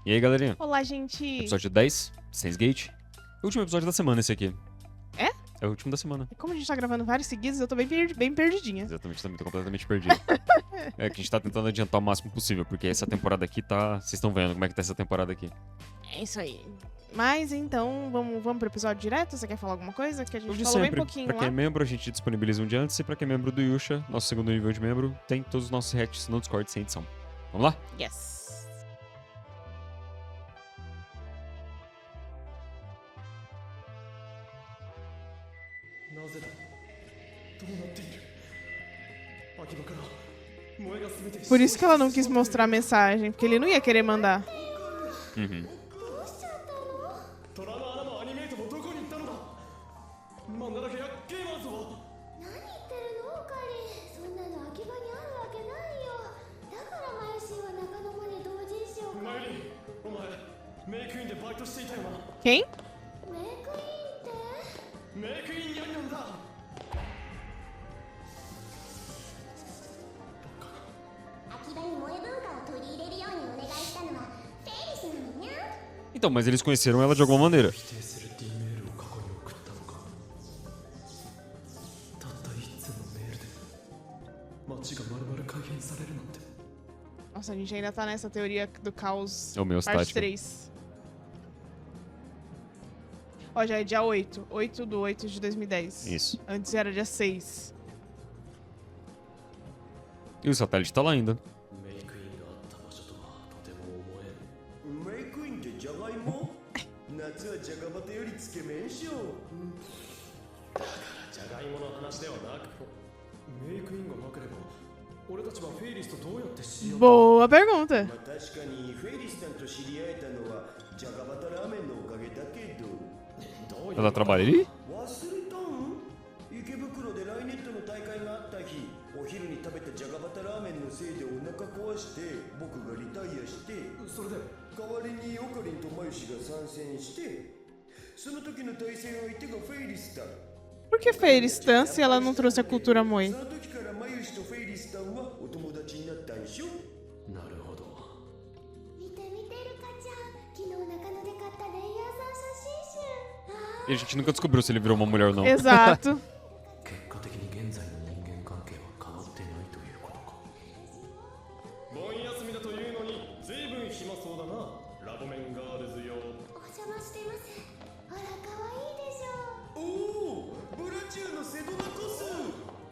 E aí, galerinha? Olá, gente! Episódio 10, Sense Gate. O último episódio da semana esse aqui. É? É o último da semana. Como a gente tá gravando vários seguidos, eu tô bem perdidinha. Exatamente, também tô completamente perdido. É que a gente tá tentando adiantar o máximo possível, porque essa temporada aqui tá... Vocês estão vendo como é que tá essa temporada aqui. É isso aí. Mas então, vamos pro episódio direto? Você quer falar alguma coisa? Que a gente Hoje falou sempre, bem pouquinho pra quem é lá. membro, a gente disponibiliza um dia antes. E pra quem é membro do Yusha, nosso segundo nível de membro, tem todos os nossos reacts no Discord sem edição. Vamos lá? Yes! なぜだどうなっている秋葉から萌えが全て Por isso que ela não quis mostrar a mensagem, porque ele não ia querer mandar. Uhum. 虎の穴もアニメイトもどこに行ったのだ漫画だけやゲーマーズは何言ってるのオカリそんなの秋葉にあるわけないよだからマユシーは中野まで同人誌をマユリンお前メイクインでバイトしていたよな Quem? メイクインってメイクインニャンニャンだ 秋葉に萌え文化を取り入れるようにお願いしたのはフェイリスなのにゃ Então, mas eles conheceram ela de alguma maneira. 否定する D メールを過去に送ったのかたった一通のメールで街が丸々改変されるなんて Nossa, a gente ainda tá nessa teoria do caos É o meu parte estático. 3. Ó, já é dia 8. 8/8 de 2010. Isso. Antes era dia 6. E o satélite tá lá ainda. メイクインがあった場所とはとても思えん メイクインってジャガイモ夏はジャガバタよりつけ麺しようじゃがいもの話ではなくメイクインがなければ俺たちはフェイリスとどうやって知り合った Boa pergunta. まあ確かにフェイリスさんと知り合えたのはジャガバタラーメンのおかげだけどどういう Ela trabalha ali? 忘れたん池袋でライネットの大会があった日お昼に食べたジャガバタラーメンのせいでお腹壊して僕がリタイアしてそれで代わりにオカリンとマユシが参戦してその時の対戦相手がフェイリスタン Por que Feiristan se ela não trouxe a cultura Moe? その時からマユシとフェイリスタンはお友達になったんしょなるほど見て見てルカちゃん昨日中野で買ったレイヤーさん写真集あ E a gente nunca descobriu se ele virou uma mulher ou não. Exato. 結果的に現在の人間関係は変わってないということか盆休みだというのに随分暇そうだなラボメンガールズよお邪魔してますあら可愛いでしょおおブラチューのセドナコス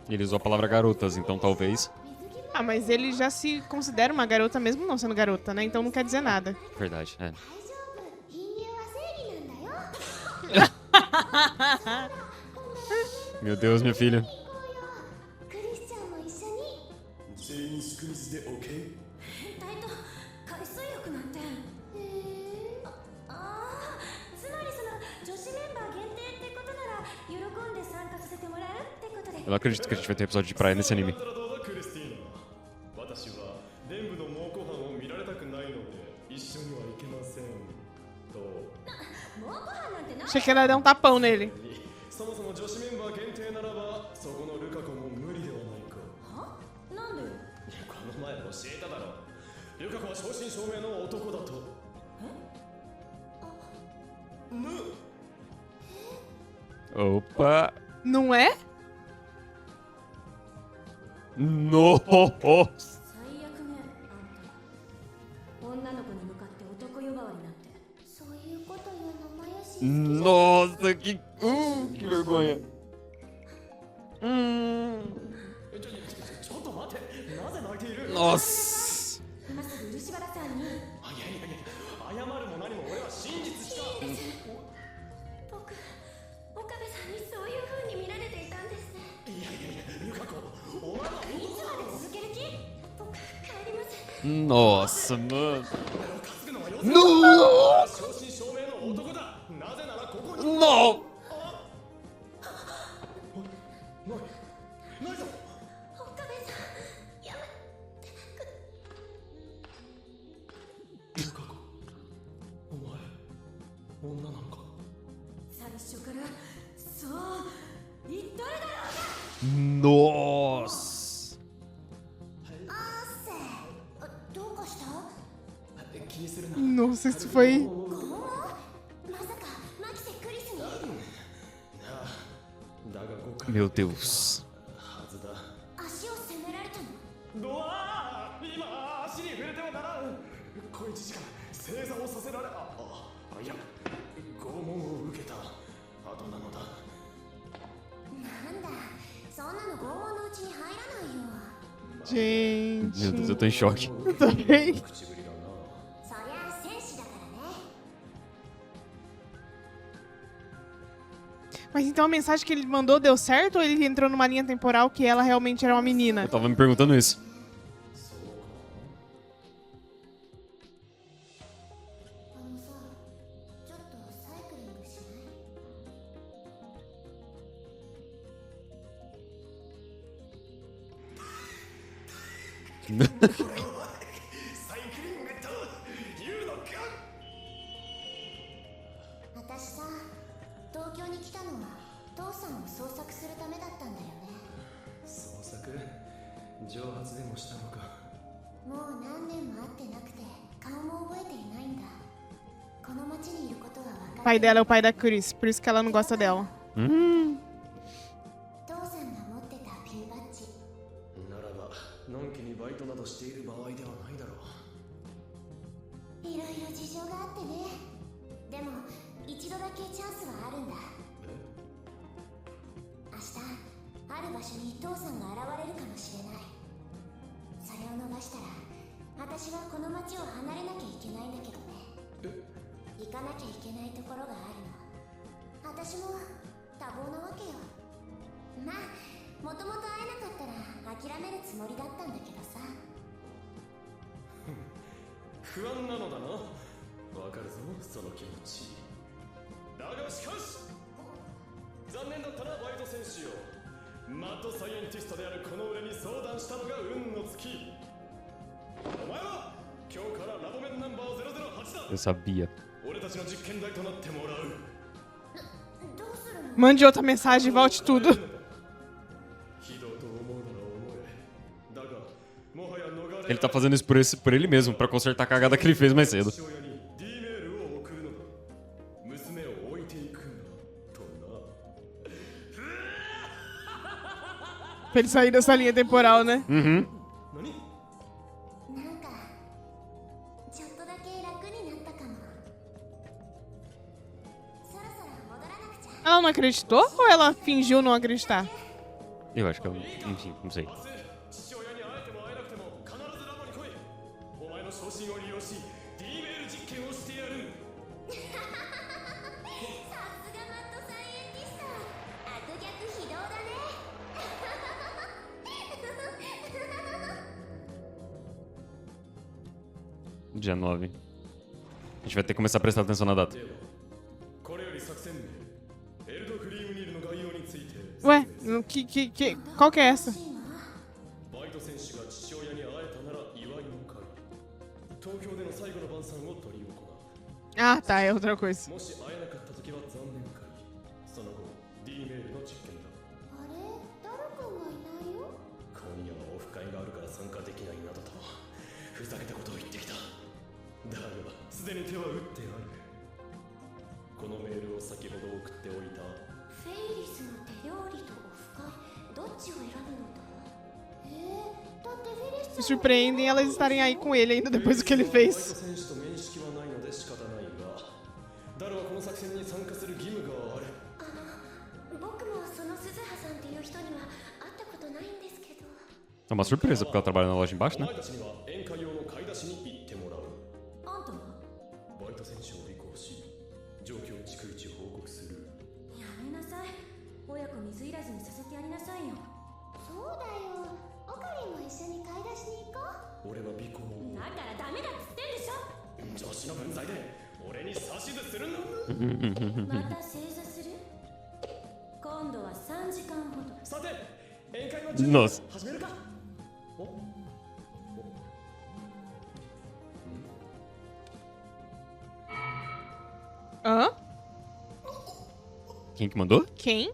E ele usou a palavra garotas, então talvez. 水着も Ah, mas ele já se considera uma garota mesmo não sendo garota, né? Então não quer dizer nada. Verdade, é. 大丈夫貧乳は生理なんだよ Meu Deus, minha filha. 行こうよクリスチャンも一緒に全員スクイズで OK? 変態と海水浴なんてつまりその女子メンバー限定ってことなら喜んで参加させてもらうってことで Eu não acredito que a gente vai ter episódio de praia nesse anime. だったらどうだクリスティーナ私は伝部の猛虎犯を見られたくないので一緒には行けませんと猛虎犯なんてない Achei que ela ia dar um tapão nele. そもそも女子メンバー限定ならばそこのルカ子も無理ではないかはなんでこの前教えただろルカ子は正真正銘の男だとOpa! Não é? Nossa! 最悪ねあんた女の子に向かって男呼ばわりなんてそういうこと言うのマヤシ Nossa, que vergonha. ちょっと待ってなぜ泣いている Nossa! 今すぐ漆原さんにいや謝るも何も俺は真実しか僕岡部さんにそういう風に見られていたんですねルカ子お前はいつまで続ける気僕帰ります Nossa, mano. つくのはよ Nossa! 正真正銘の男だなぜならここに Não! ないぞ岡部さんやめルカ子お前女なのか最初からそう言っとるだろうが Nossa! あーせどうかした気にするな Nossa, isso foi... まさかマキセクリスに。だが誤解 Meu Deus. はずだ。足を責められたの。ドアー今足に触れてはならん。小一時間正座をさせられいや拷問を受けた後なのだ。なんだ、そんなの拷問のうちに入らないよ。 Meu Deus, eu Gente... tô em choque. Eu também. 口ぶりだな。そりゃあ戦士だからね。 Mas então a mensagem que ele mandou deu certo ou ele entrou numa linha temporal que ela realmente era uma menina? Eu tava me perguntando isso. あのさ、ちょっとサイクリングしない？ サイクリングというのか。私さ、東京に来たのは父さんを捜索するためだったんだよね。創作蒸発でもしたのか。もう何年も会ってなくて顔も覚えていないんだ。この町にいることは分 O か pai る。 dela é o pai da Chris, por isso que ela não gosta dela. 父さんが持ってたピンバッジ。ならばのんきにバイトなどしている場合ではないだろう。いろいろ事情があってね。でも一度だけチャンスはあるんだ。明日ある場所に父さんが現れるかもしれない。それを逃したら私はこの町を離れなきゃいけないんだけどね。行かなきゃいけないところがあるの。私も多忙なわけよ。まあもともと会えなかったら諦めるつもりだったんだけどさ。不安なのだな。わかるぞその気持ち。だがしかし残念だったなバイト選手よ。マッドサイエンティストであるこの俺に相談したのが運の尽き。お前は今日からラボメンナンバー008だ。 Eu sabia. 俺たちの実験台となってもらう。どうするの？ Mande outra mensagem e volte tudo. 非道と思うなら思え。だがもはや逃れ Ele tá fazendo isso por ele mesmo, pra consertar a cagada que ele fez mais cedo. 父親に D メールを送るのだ。娘を置いていくんだとな。 Pra ele sair dessa linha temporal, né? 何？なんかちょっとだけ楽になったかも。そろそろ戻らなくちゃ。 Ela não acreditou ou ela fingiu não acreditar? Eu acho que eu. Enfim, não sei. 明日父親に会えても会えなくても必ずラボに来い。お前の昇進を利用し D メール実験をしてやる。さすがマッドサイエンティスト。悪逆非道だね。 Dia 9. A gente vai ter que começar a prestar atenção na data. これより作戦名エルドクリームニルの概要について。 Ué, qual que é essa? バイト選手が父親に会えたなら祝いの会。東京での最後の晩餐を執り行う。 Ah, tá, é outra coisa. もし会えなかった時は残念会。その後 D メールの実験だ。あれ、ダル君がいないよ。今夜はオフ会があるから参加できないなどとふざけたことを言ってきた。だがすでに手は打ってある。このメールを先ほど送っておいた。フェイリスの手料理とオフ会、どっちを選ぶのだ？だってフェリス Me ちゃんは surpreendem elas estarem aí com ele ainda depois do que ele バイト fez. 選手と面識はないので仕方ないが、ダルはこの作戦に参加する義務がある。僕もその鈴葉さんっていう人には会ったことないんですけど。 É uma surpresa, porque ela trabalha na loja embaixo, お né? 前たちには宴会用の買い出しに行ってもらう。あんたは？バイト選手を尾行し、状況を逐一報告する。やめなさい。親子水入らずにさせてやりなさいよ。そうだよ。オカリンも一緒に買い出しに行こう。俺は尾行を。だからダメだっつってんでしょ。女子の分際で俺に指図するの。また正座する？今度は3時間ほど。さて、宴会の準備を Nossa. 始めるか。お Hã? Quem que mandou? Quem?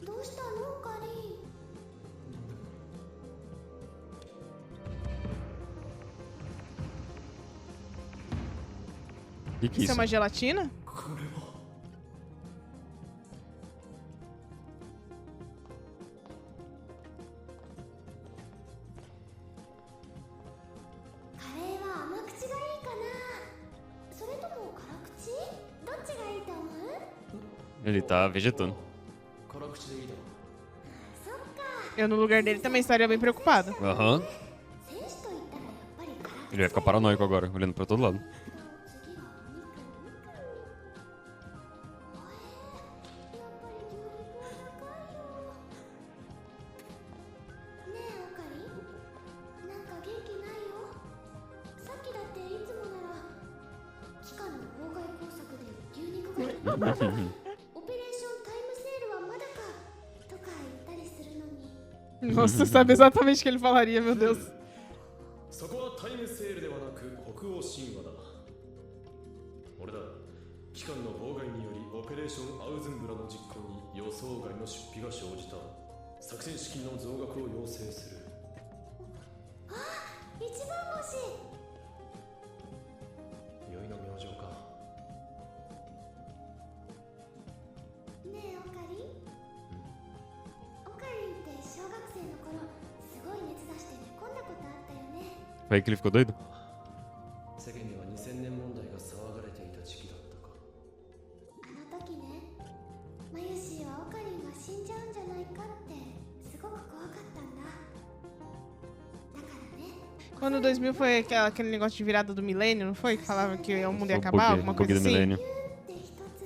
どうしたの、オカリン？ Que é Isso isso? é uma gelatina? これはカレーは甘口がいいかな、それとも辛口、どっちがいいと思う？ Ele tá vegetando. 辛口でいいだろそっか、 Eu, no lugar dele, também estaria bem preocupada. Aham. 選手と言ったらやっぱり辛口。 Ele vai ficar paranoico agora, olhando pra todo lado. 次はお肉。やっぱり牛肉は高いよ。ねえオカリン、なんか元気ないよ。さっきだっていつもなら期間の妨害工作で牛肉がオペレーションタイムセールはまだかとか言ったりするのに。 Nossa, sabe exatamente o que ele falaria, meu Deus. そこはタイムセールではなく北欧神話だ。俺だ、機関の妨害によりオペレーションアウズンブラの実行に予想外の出費が生じた。作戦資金の増額を要請する。一番星。宵の明星か。ねえオカリン、オカリンって小学生の頃すごい熱出して寝込んだことあったよね。 Foi aí que ele ficou doido? 世間では2000年問題が騒がれていた時期だったか。あの時ね、マユシーはオカリンが死んじゃうんじゃないかってすごく怖かったんだ。だからね、 Ano 2000 foi aquele negócio de virada do milênio, não foi? Que falava que o mundo ia Foi o acabar, bug- alguma bug coisa do assim? milênio. って一つ。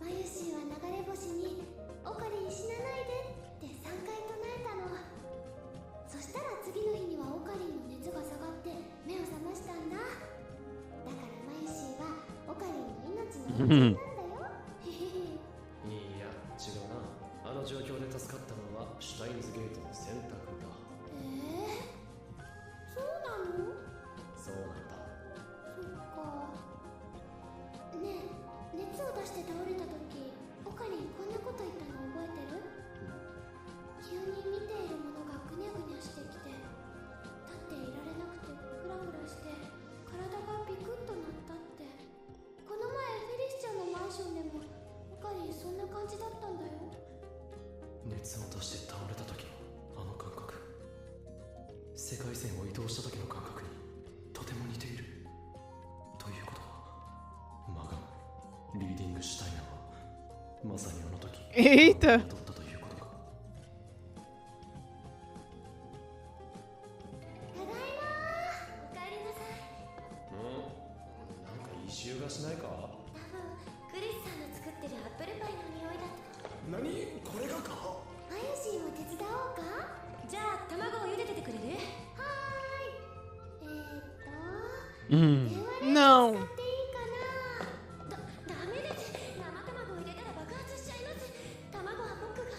マユシーは流れ星にオカリン死なないでって3回唱えたの。そしたら次の日にはオカリンの熱が下がって目を覚ましたんだ。だからマユシーはオカリンの命の恩人なんだよ。へへへ。いや、違うな。あの状況で助かったのはシュタインズゲートの選択だ。そうなの？そうなんだ。そっか。ねえ、熱を出して倒れた時、オカリンこんなこと言ったの覚えてる？急に見ているものがぐにゃぐにゃしてきて、立っていられなくてフラフラして、体がビクッとなったって。この前フェリスちゃんのマンションでもオカリンそんな感じだったんだよ。熱を出して倒れた時のあの感覚、世界線を移動した時の感覚にとても似ている。ということは、マガン、リーディングシュタイナーはまさにあの時 Eita! 戻ったということか。ただいまー。おかえりなさい。なんか異臭がしないか。多分クリスさんの作ってるアップルパイの匂いだと。何これがか。マユシーも手伝おうか？じゃあ卵を茹でててくれる？はーい。Hum. 電話 Não. 使っていいかな？ダメです。生卵を入れたら爆発しちゃいます。卵は僕が。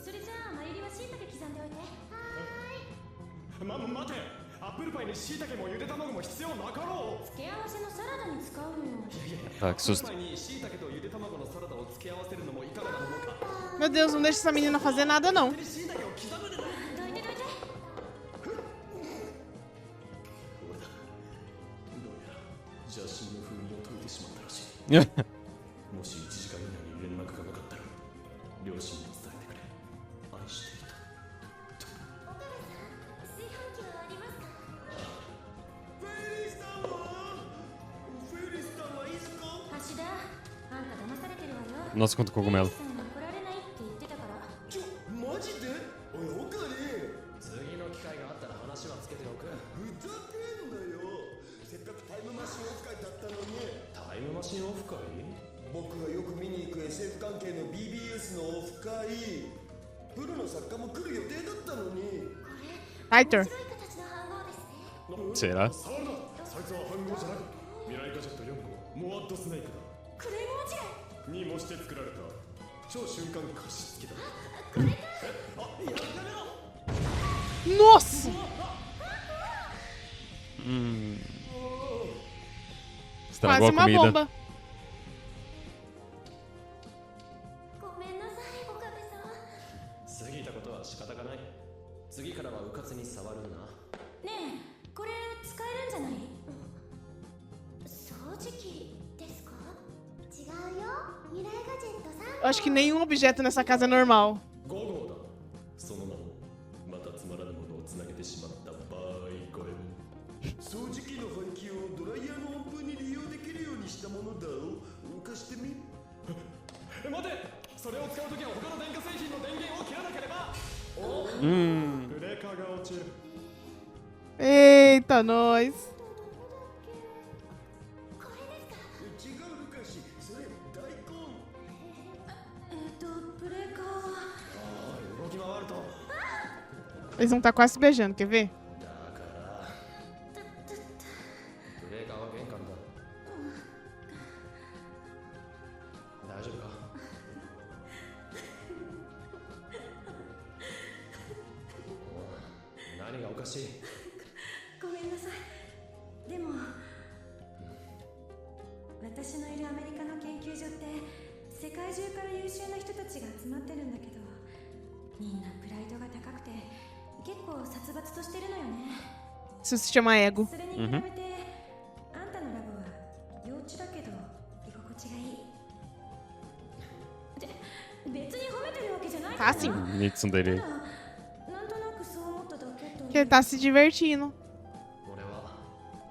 それじゃあマユリは椎茸刻んでおいて。待て。アップルパイに椎茸もゆで卵も必要なかろう。付け合わせのサラダに使うの。 Ah, que susto. アップルパイに椎茸とゆで卵のサラダを付け合わせるのもいかがなものか。 Meu Deus, não deixa essa menina fazer nada, não. 椎茸を刻むでな。どいてどいて。俺だ。どうやら邪神の封印を解いてしまったらしい。もし1時間以内に連絡がなかったら両親に伝えてくれ。愛していた。岡部さん、炊飯器はありますか？フェリスタンは？フェリスタンはいずこ？橋田、あんた騙されてるわよ。 Nossa, quanto cogumelo. さんが来られないって言ってたから。マジで？おいオカリン、次の機会があったら話はつけておく。ふざけんなよ。せっかくタイムマシンオフ会だったのに。タイムマシンオフ会？僕がよく見に行く SF 関係の BBS のオフ会、プロの作家も来る予定だったのに。 Aitor. 白い形の飯盒ですね。 Será? 触るな。そいつは反応じゃない。未来ガジェット4号モアッドスネークだ。クレイモン違い。にもして作られた超瞬間加湿器だ。 Nossa! Estragou Quase a uma comida. bomba. ごめんなさい、岡部さん。過ぎたことは仕方がない。次からはうかつに触るな。ねえ、これ使えるんじゃない？ Eu acho que nenhum objeto nessa casa é normal. 5号だ。その名もまたつまらぬものをつなげてしまった場合ゴエモン。掃除機の排気をドライヤーの温風に利用できるようにしたものだろう。貸してみ。待て、それを使うときは他の電化製品の電源を切らなければ。ブレーカーが落ちる。 Eita, nós. 違うルカシ、それ大根。ブレーカーは動き回ると。 Eles vão estar quase se beijando, quer ver? だからブレーカーは玄関だ。大丈夫か。何がおかしい。ごめんなさい。でも私のいるアメリカの研究所って世界中から優秀な人たちが集まってるんだけど、みんなプライドが高くて結構殺伐としてるのよね。 Isso se chama ego. それに比べて、あんたのラボは幼稚だけど居心地がいい。別に褒めてるわけじゃないけど Tá sim. Nixon dele. なんとなくそう思っただけと。 Que ele tá se divertindo. 俺は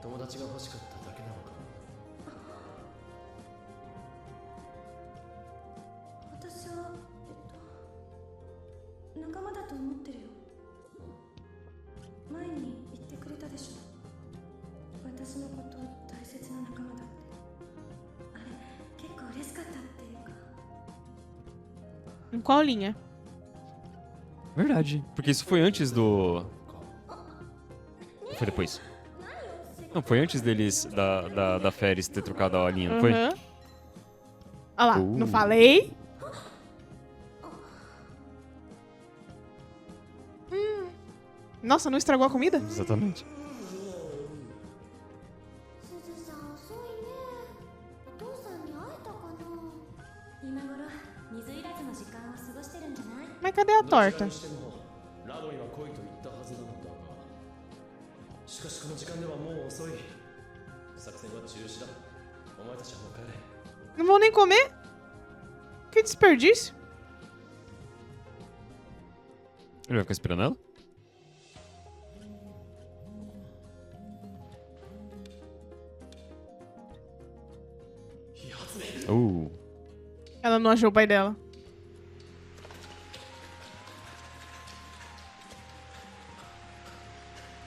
友達が欲しかっただけなのか。私は仲間だと思ってるよ。前に言ってくれたでしょ。私のこと大切な仲間だって。あれ結構嬉しかったっていうか。 Em qual linha? Verdade. Porque isso foi antes do. Foi depois. Não, foi antes deles, da Ferris ter trocado a linha, não foi? Aham. Olha lá, não Uh. falei? Nossa, não estragou a comida? Exatamente. すずさん遅いね。お父さんに会えたかな。今頃水入らずの時間を過ごしてるんじゃない？ Mas cadê a どちら torta? にしてもラドには来いと言ったはずなのだが、しかしこの時間ではもう遅い。作戦は中止だ。お前たちはもう帰れ。 Não vou nem comer? Que desperdício. Ele vai ficar esperando ela? Ela não achou o pai dela.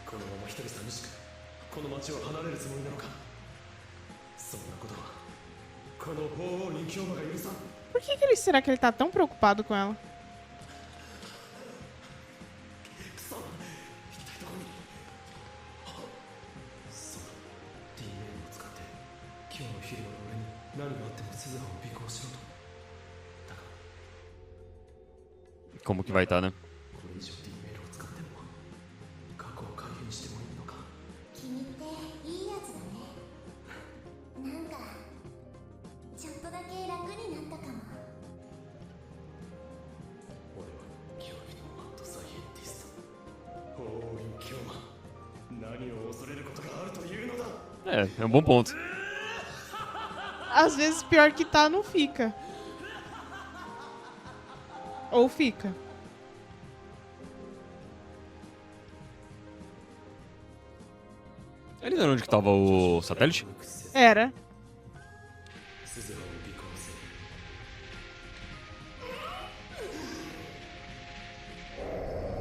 このまま一人寂しくこの町を離れるつもりなのか。そんなことはこの法王人狂魔が許さん。 Por será que ele tá tão preocupado com ela? くそ、一体どこに。そうだ、 D メールを使って今日の昼間の俺に何があっても鈴葉を尾行しろと。だが Como que vai estar, né? これ以上 D メールを使っても過去を回避してもいいのか。君っていいやつだね。なんかちょっとだけ楽になったかも。俺は驚異のマッドサイエンティスト、法王人狂魔。何を恐れることがあるというのだ。 É um bom ponto. Às vezes pior que tá, não fica. Ou fica. Ele não era onde que tava o satélite? Era. 鈴葉を尾行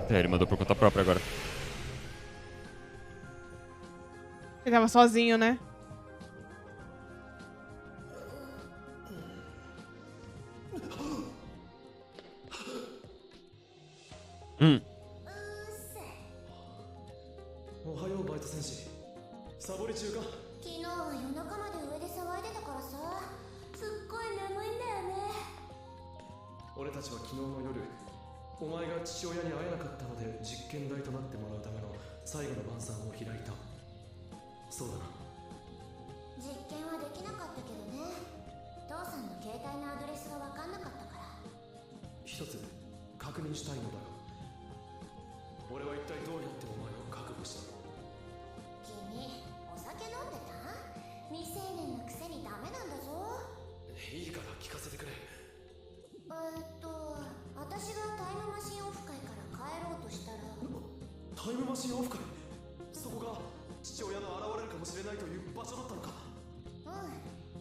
せ。 É, ele mandou por conta própria agora. Ele tava sozinho, né? Hum. おはようバイト戦士。サボり中か。昨日は夜中まで上で騒いでたからさ、すっごい眠いんだよね。俺たちは昨日の夜、お前が父親に会えなかったので実験台となってもらうための最後の晩餐を開いた。そうだな。実験はできなかったけどね。父さんの携帯のアドレスが分かんなかったから。一つ確認したいのだが、俺は一体どうやってお前を確保したの。君、お酒飲んでた？未成年のくせにダメなんだぞ。いいから聞かせてくれ。ムマシンオフ会、そこが父親の現れるかもしれないという場所だったのか。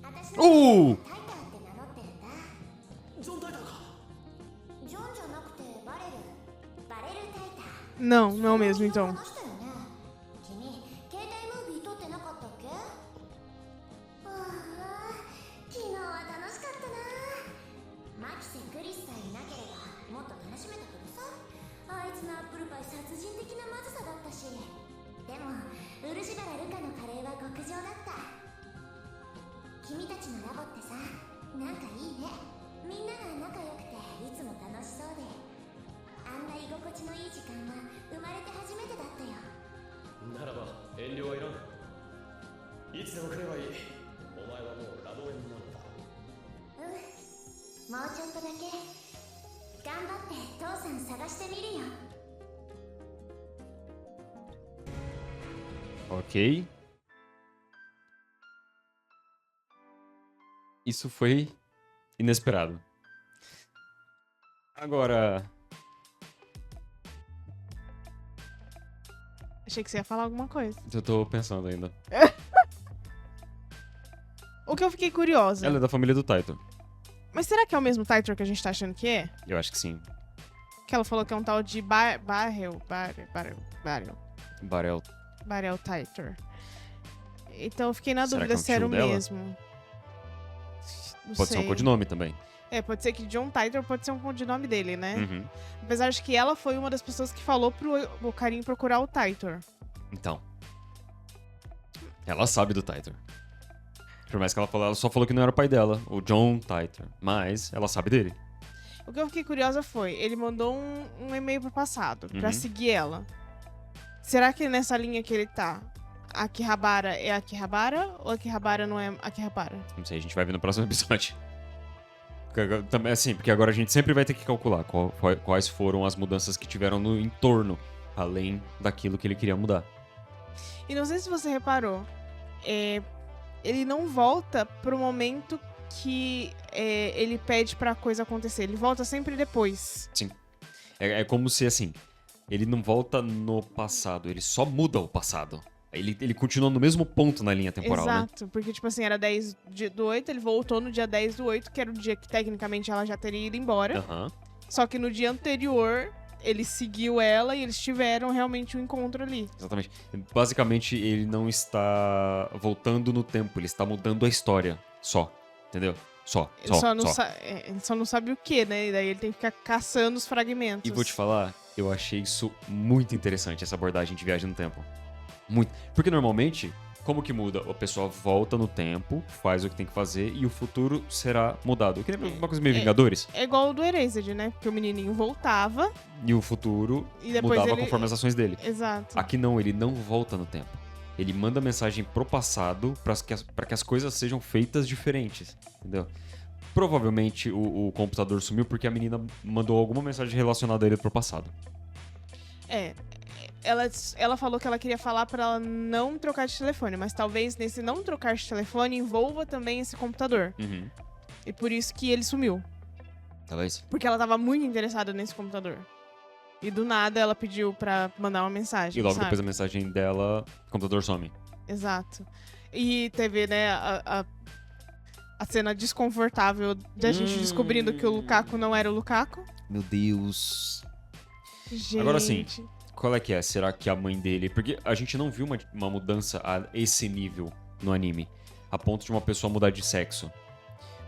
私おおタイターって名乗ってるんだ。ジョン・タイターか。ジョンじゃなくてバレルタイター。 Não, não mesmo, então. 話したよね。君、携帯ムービー撮ってなかったっけ？ああ、昨日は楽しかったな。マキセ・クリスさえいなければもっと楽しめたけどさ。あいつのアップルパイ殺人的なまずさだったし。でもウルシバラ・ルカのカレーは極上だった。君たちのラボってさ、なんかいいね。みんなが仲良くていつも楽しそうで、あんな居心地のいい時間は生まれて初めてだったよ。ならば遠慮はいらん。いつでも来ればいい。お前はもうラボ園なんだ。もうちょっとだけ頑張って父さん探してみるよ。 Ok. Isso foi inesperado. Agora, Achei que você ia falar alguma coisa. eu tô pensando ainda. O que eu fiquei curiosa. Ela é da família do Taito. Mas será que é o mesmo Titor que a gente tá achando que é? Eu acho que sim. Que ela falou que é um tal de Barrel Barel. Titor. Então eu fiquei na Será dúvida que é um se era o tio dela? mesmo. Não Pode ser sei. um codinome também. É, pode ser que John Titor pode ser um codinome dele, né? Uhum. Apesar de que ela foi uma das pessoas que falou pro Karin procurar o Titor. Então. Ela sabe do Titor. Por mais que ela só falou que não era o pai dela, o John Titor. Mas ela sabe dele. O que eu fiquei curiosa foi, ele mandou um e-mail pro passado pra Uhum. seguir ela. Será que nessa linha que ele tá, a Akihabara é a Akihabara ou a Akihabara não é a Akihabara? Não sei, a gente vai ver no próximo episódio. Também assim, porque agora a gente sempre vai ter que calcular quais foram as mudanças que tiveram no entorno, além daquilo que ele queria mudar. E não sei se você reparou, ele não volta pro momento que ele pede pra coisa acontecer. Ele volta sempre depois. É como se, assim, ele não volta no passado, ele só muda o passado. Ele continua no mesmo ponto na linha temporal, né? Exato, porque, tipo assim, era 10/8, ele voltou no dia 10/8, que era o dia que, tecnicamente, ela já teria ido embora. Aham. Só que no dia anterior, ele seguiu ela e eles tiveram realmente um encontro ali. Exatamente. Basicamente, ele não está voltando no tempo, ele está mudando a história. Só. Entendeu? Só. Ele só não sabe o que, né? E daí ele tem que ficar caçando os fragmentos. E vou te falar, eu achei isso muito interessante, essa abordagem de viagem no tempo. Muito. Porque normalmente, como que muda? A pessoa volta no tempo, faz o que tem que fazer e o futuro será mudado. Que lembra uma coisa meio Vingadores? É igual o do Erased, né? Porque o menininho voltava E o futuro e depois mudava ele... conforme as ações dele. Exato. Aqui não, ele não volta no tempo. Ele manda mensagem pro passado para que as coisas sejam feitas diferentes, entendeu? Provavelmente o computador sumiu porque a menina mandou alguma mensagem relacionada a ele pro passado. Ela falou que ela queria falar pra ela não trocar de telefone, mas talvez nesse não trocar de telefone envolva também esse computador. Uhum. E por isso que ele sumiu. Talvez. Porque ela tava muito interessada nesse computador. E do nada ela pediu pra mandar uma mensagem. E logo sabe? depois da mensagem dela, o computador some. Exato. E teve, né, a cena desconfortável da gente descobrindo que o Lukaku não era o Lukaku. Meu Deus. Gente. Agora sim. Qual é que é? Será que a mãe dele... Porque a gente não viu uma mudança a esse nível no anime. A ponto de uma pessoa mudar de sexo.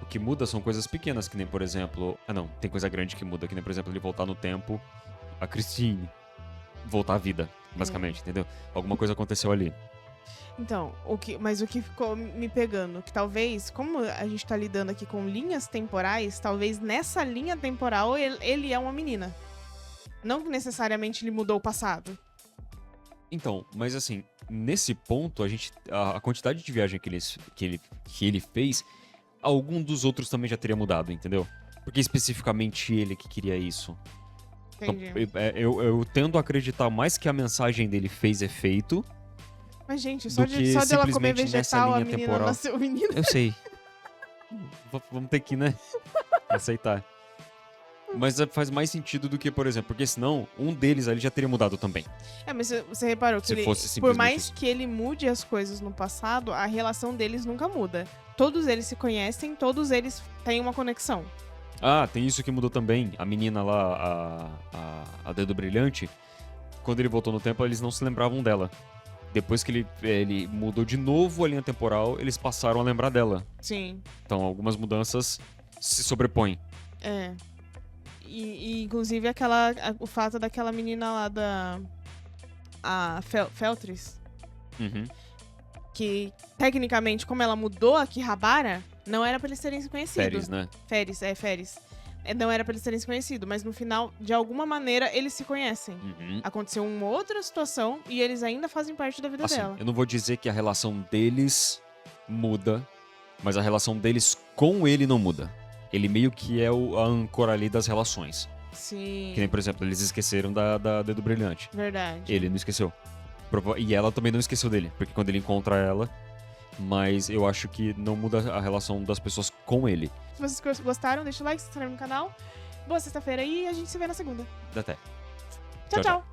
O que muda são coisas pequenas, que nem, por exemplo... Ah, não. Tem coisa grande que muda. Que nem, por exemplo, ele voltar no tempo. A Christine voltar à vida, basicamente, entendeu? Alguma coisa aconteceu ali. Então, mas o que ficou me pegando, que talvez, como a gente tá lidando aqui com linhas temporais, talvez nessa linha temporal ele é uma menina. Não que necessariamente ele mudou o passado. Então, mas assim, nesse ponto, a quantidade de viagem que ele fez, algum dos outros também já teria mudado, entendeu? Porque especificamente ele que queria isso. Entendi. Então, eu tendo a acreditar mais que a mensagem dele fez efeito. Mas, gente, só do que dela comer simplesmente nessa vegetal, a linha menina temporal. nasceu menina. Eu sei. Vamos ter que, né? Aceitar. Mas faz mais sentido do que, por exemplo, porque senão um deles ali já teria mudado também. Mas você reparou que Se ele, fosse por simplesmente mais isso. que ele mude as coisas no passado, a relação deles nunca muda. Todos eles se conhecem, todos eles têm uma conexão. Ah, tem isso que mudou também. A menina lá, a Dedo Brilhante, quando ele voltou no tempo, eles não se lembravam dela. Depois que ele mudou de novo a linha temporal, eles passaram a lembrar dela. Sim. Então, algumas mudanças se sobrepõem. É. E inclusive o fato daquela menina lá a Feltris, Uhum. que tecnicamente, como ela mudou a Kihabara, não era pra eles terem se conhecido. Férias, né? Férias. Não era pra eles terem se conhecido, mas no final, de alguma maneira, eles se conhecem. Uhum. Aconteceu uma outra situação e eles ainda fazem parte da vida Assim, dela. eu não vou dizer que a relação deles muda, mas a relação deles com ele não muda. Ele meio que é a âncora ali das relações. Sim. Que nem, por exemplo, eles esqueceram da Dedo Brilhante. Verdade. Ele não esqueceu. E ela também não esqueceu dele, porque quando ele encontra ela, mas eu acho que não muda a relação das pessoas com ele. Se vocês gostaram, deixa o like, se inscreve no canal. Boa sexta-feira e a gente se vê na segunda. Até. Tchau, Tchau, tchau.